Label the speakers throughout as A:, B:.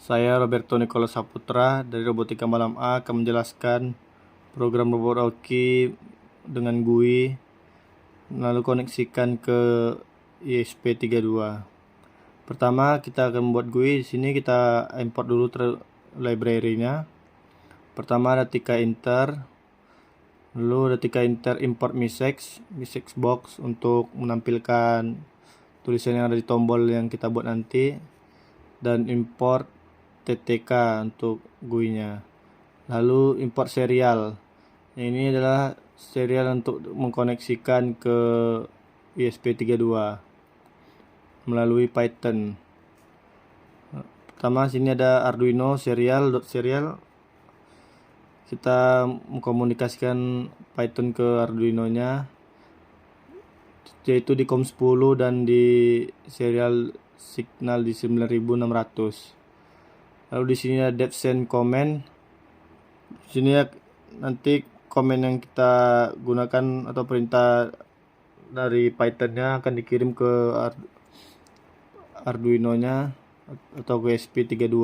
A: Saya Roberto Nicola Saputra dari Robotika Malam A akan menjelaskan program robot Oki dengan GUI, lalu koneksikan ke ESP32. Pertama kita akan membuat GUI. Di sini kita import dulu library-nya. Pertama ada tika enter, lalu ada tika enter import misex box untuk menampilkan tulisan yang ada di tombol yang kita buat nanti, dan import ttk untuk GUI-nya. Lalu import serial. Ini adalah serial untuk mengkoneksikan ke ESP32 melalui Python. Pertama sini ada Arduino serial. Kita mengkomunikasikan Python ke Arduino-nya, yaitu di COM10 dan di serial signal di 9600. Lalu di sini ada devsend command. Di sini nanti komen yang kita gunakan atau perintah dari Python-nya akan dikirim ke Arduino-nya atau ke ESP32.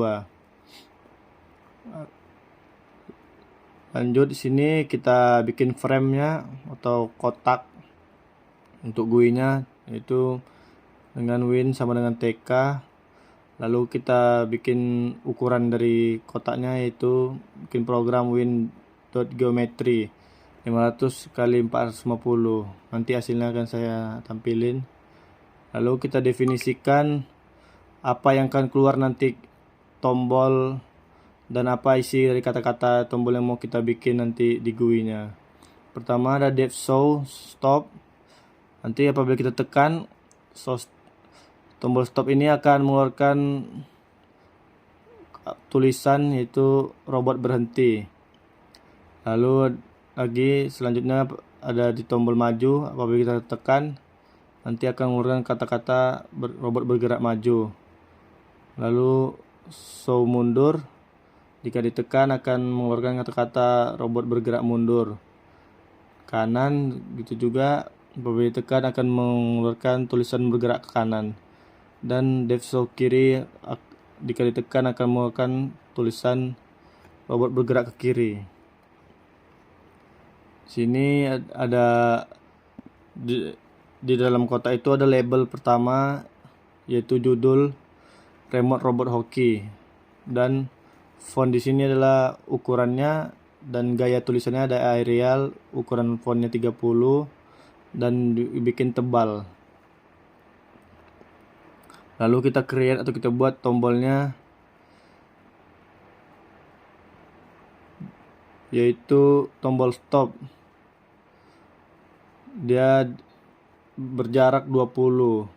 A: Lanjut di sini kita bikin frame-nya atau kotak untuk GUI-nya, yaitu dengan win sama dengan tk. Lalu kita bikin ukuran dari kotaknya, yaitu bikin program win.geometry 500 kali 450. Nanti hasilnya akan saya tampilin. Lalu kita definisikan apa yang akan keluar nanti, tombol dan apa isi dari kata-kata tombol yang mau kita bikin nanti di GUI-nya. Pertama ada depth show stop. Nanti apabila kita tekan tombol stop ini akan mengeluarkan tulisan yaitu robot berhenti. Lalu lagi selanjutnya ada di tombol maju. Apabila kita tekan nanti akan mengeluarkan kata-kata robot bergerak maju. Lalu show mundur, jika ditekan akan mengeluarkan kata-kata robot bergerak mundur. Kanan gitu juga, apabila ditekan akan mengeluarkan tulisan bergerak ke kanan. Dan dev show kiri, jika ditekan akan mengeluarkan tulisan robot bergerak ke kiri. Sini ada di dalam kotak itu ada label pertama, yaitu judul remote robot hoki, dan font di sini adalah ukurannya dan gaya tulisannya ada Arial, ukuran fontnya 30 dan dibikin tebal. Lalu kita create atau kita buat tombolnya, yaitu tombol stop. Dia berjarak 20.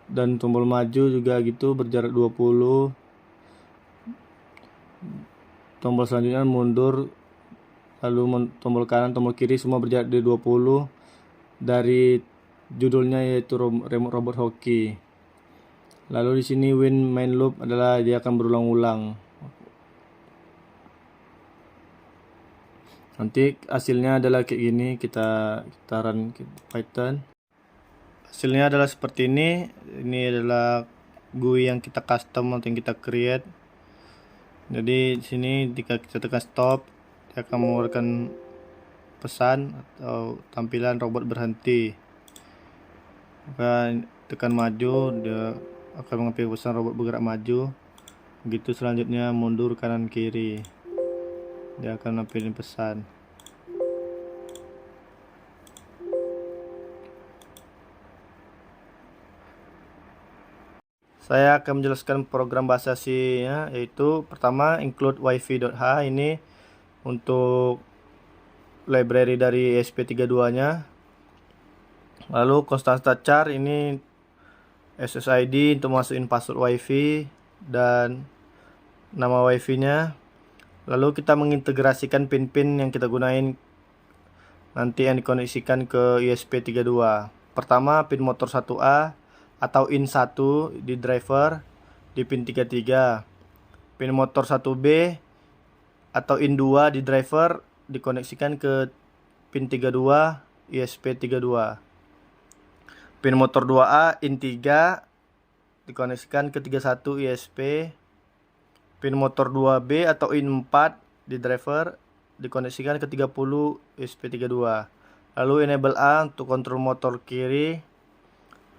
A: Dan tombol maju juga gitu, berjarak 20. Tombol selanjutnya mundur, lalu tombol kanan, tombol kiri semua berjarak di 20 dari judulnya, yaitu remote robot hoki. Lalu di sini win main loop adalah dia akan berulang-ulang. Nanti hasilnya adalah kayak gini. Kita run Python. Hasilnya adalah seperti ini. Ini adalah GUI yang kita custom atau yang kita create. Jadi di sini jika kita tekan stop, dia akan mengeluarkan pesan atau tampilan robot berhenti. Maka tekan maju, dia akan mengambil pesan robot bergerak maju. Begitu selanjutnya mundur kanan kiri, dia akan nampilin pesan. Saya akan menjelaskan program bahasa C-nya, yaitu pertama include wifi.h. Ini untuk library dari ESP32-nya. Lalu constant.char, ini SSID untuk masukin password wifi dan nama wifi-nya. Lalu kita mengintegrasikan pin-pin yang kita gunain nanti yang dikoneksikan ke ESP32. Pertama pin motor 1A atau in1 di driver di pin 33. Pin motor 1B atau in2 di driver dikoneksikan ke pin 32 ESP32. Pin motor 2A in3 dikoneksikan ke 31 ISP. Pin motor 2B atau in 4 di driver dikoneksikan ke 30 ISP32. Lalu enable A untuk kontrol motor kiri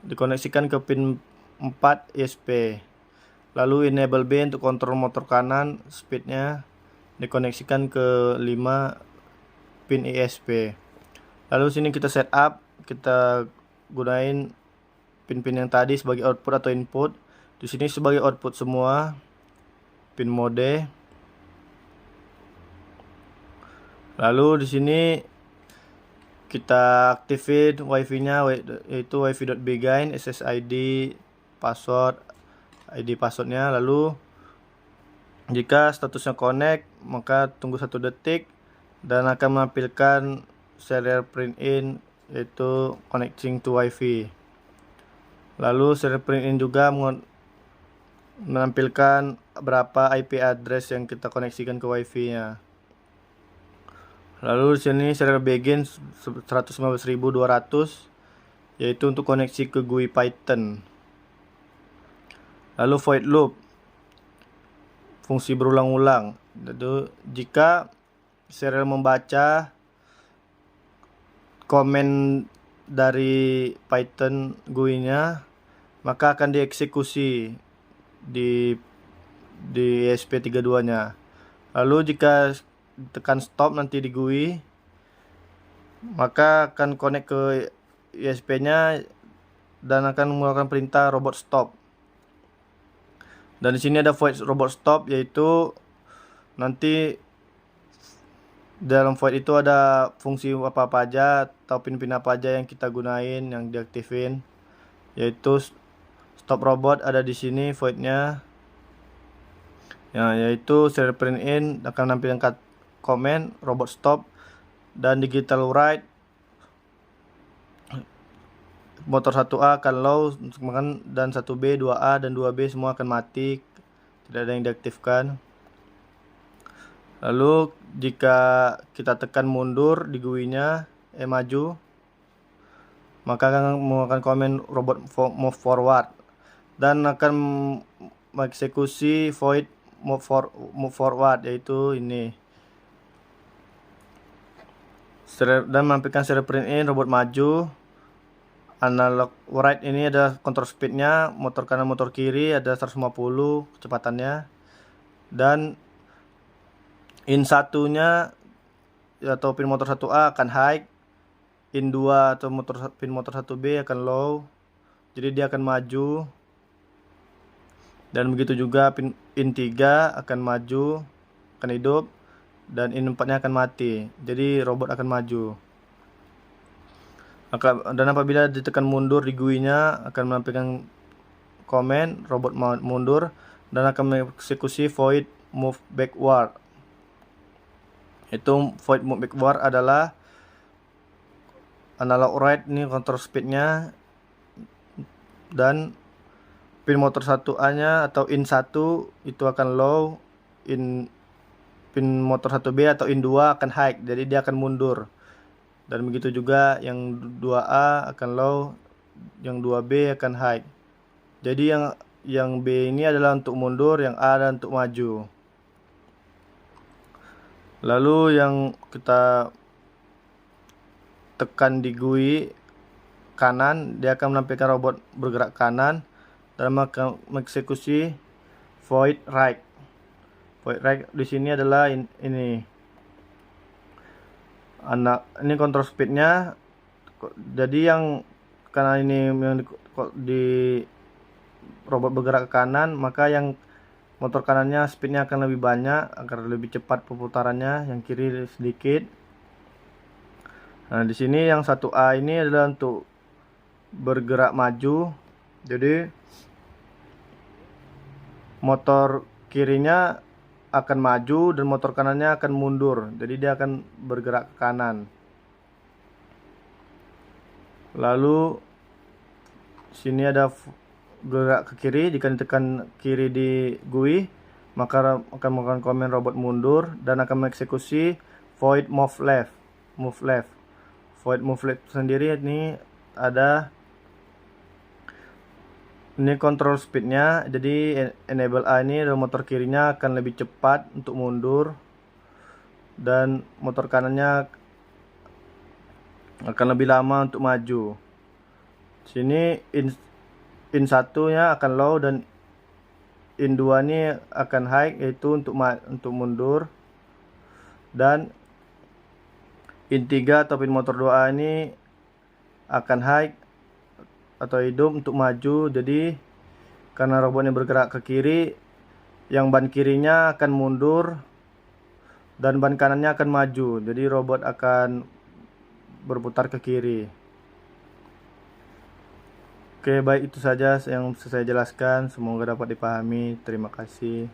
A: dikoneksikan ke pin 4 ISP. Lalu enable B untuk kontrol motor kanan speednya dikoneksikan ke 5 pin ISP. Lalu sini kita setup, kita gunain pin-pin yang tadi sebagai output atau input. Di sini sebagai output semua pin mode. Lalu di sini kita aktifin wifi-nya, yaitu wifi.begin, SSID, password, ID passwordnya. Lalu jika statusnya connect, maka tunggu 1 detik dan akan menampilkan serial print in, yaitu connecting to wifi. Lalu serial print in juga menampilkan berapa IP address yang kita koneksikan ke wifi-nya. Lalu di sini serial begin 115.200, yaitu untuk koneksi ke GUI Python. Lalu void loop, fungsi berulang-ulang. Jadi jika serial membaca komen dari Python GUI-nya, maka akan dieksekusi di ESP32-nya. Lalu jika tekan stop nanti di GUI, maka akan connect ke ISP-nya dan akan melakukan perintah robot stop. Dan di sini ada void robot stop, yaitu nanti dalam void itu ada fungsi apa aja atau pin-pin apa aja yang kita gunain, yang diaktifin, yaitu stop robot ada di sini voidnya. Ya, yaitu serial print in akan menampilkan komen robot stop dan digital write. Motor 1A akan low dan 1B, 2A dan 2B semua akan mati, tidak ada yang diaktifkan. Lalu jika kita tekan mundur di GUI-nya, maju, maka akan mengeluarkan komen robot move forward dan akan mengeksekusi void move forward, yaitu ini. Dan menampilkan serial print in robot maju. Analog write ini ada kontrol speednya, motor kanan motor kiri ada 150 kecepatannya, dan in 1-nya atau pin motor 1A akan high, in 2 atau pin motor 1B akan low, jadi dia akan maju. Dan begitu juga pin in 3 akan maju, akan hidup, dan in 4-nya akan mati, jadi robot akan maju. Dan apabila ditekan mundur di GUI-nya akan menampilkan komen robot mundur dan akan mengeksekusi void move backward. Itu void move backward adalah analog write, ini kontrol speednya, dan pin motor 1A-nya atau in 1 itu akan low, pin motor 1B atau in 2 akan high, jadi dia akan mundur. Dan begitu juga yang 2A akan low, yang 2B akan high. Jadi yang B ini adalah untuk mundur, yang A adalah untuk maju. Lalu yang kita tekan di GUI kanan, dia akan menampilkan robot bergerak kanan dan mengeksekusi void right. Void right di sini adalah ini kontrol speednya. Jadi yang karena ini yang di robot bergerak ke kanan, maka yang motor kanannya speednya akan lebih banyak agar lebih cepat perputarannya, yang kiri sedikit. Nah, di sini yang 1A ini adalah untuk bergerak maju. Jadi motor kirinya akan maju dan motor kanannya akan mundur, jadi dia akan bergerak ke kanan. Lalu sini ada gerak ke kiri, jika ditekan kiri di GUI maka akan melakukan komen robot mundur dan akan mengeksekusi void move left. Void move left sendiri ini ada Ini control speednya, jadi enable A ini motor kirinya akan lebih cepat untuk mundur dan motor kanannya akan lebih lama untuk maju. Sini in 1 nya akan low dan in 2 ini akan high, yaitu untuk mundur, dan in 3 atau pin motor 2A ini akan high atau hidup untuk maju. Jadi karena robotnya bergerak ke kiri, yang ban kirinya akan mundur dan ban kanannya akan maju, jadi robot akan berputar ke kiri. Oke, baik, itu saja yang saya jelaskan, semoga dapat dipahami. Terima kasih.